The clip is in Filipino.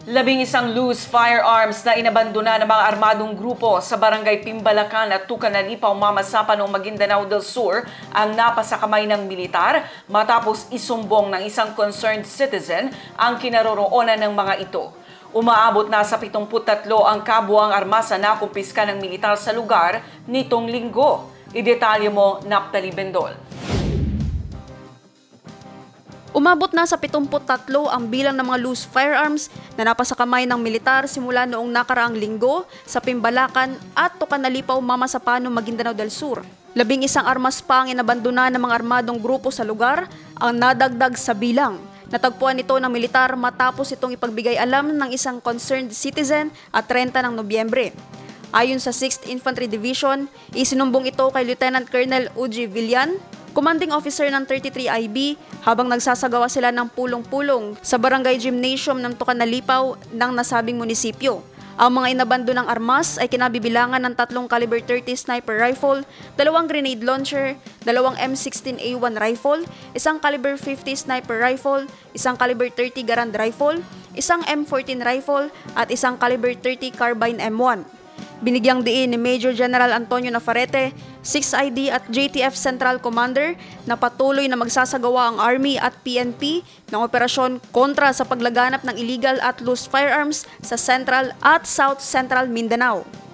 11 loose firearms na inabandona ng mga armadong grupo sa barangay Pimbalacan at Tucanalipaw, Mamasapa noong Maguindanao del Sur ang napasakamay ng militar matapos isumbong ng isang concerned citizen ang kinaroroonan ng mga ito. Umaabot na sa 73 ang kabuang armas na nakumpiska ng militar sa lugar nitong linggo. Idetalye mo, Naptali Bendol. Umabot na sa 73 ang bilang ng mga loose firearms na napasakamay ng militar simula noong nakaraang linggo sa Pimbalacan at Tucanalipaw, Mamasapa, Maguindanao del Sur. 11 armas pa ang inabandona ng mga armadong grupo sa lugar ang nadagdag sa bilang. Natagpuan ito ng militar matapos itong ipagbigay alam ng isang concerned citizen at 30 ng Nobyembre. Ayon sa 6th Infantry Division, isinumbong ito kay Lieutenant Colonel Uji Villan, Commanding Officer ng 33 IB, habang nagsasagawa sila ng pulong-pulong sa Barangay Gymnasium ng Tucanalipaw ng nasabing munisipyo. Ang mga inabandonang armas ay kinabibilangan ng 3 caliber 30 sniper rifle, 2 grenade launcher, 2 M16A1 rifle, 1 caliber 50 sniper rifle, 1 caliber 30 Garand rifle, 1 M14 rifle at 1 caliber 30 carbine M1. Binigyang diin ni Major General Antonio Nafarrete, 6ID at JTF Central Commander na patuloy na magsasagawa ang Army at PNP ng operasyon kontra sa paglaganap ng illegal at loose firearms sa Central at South Central Mindanao.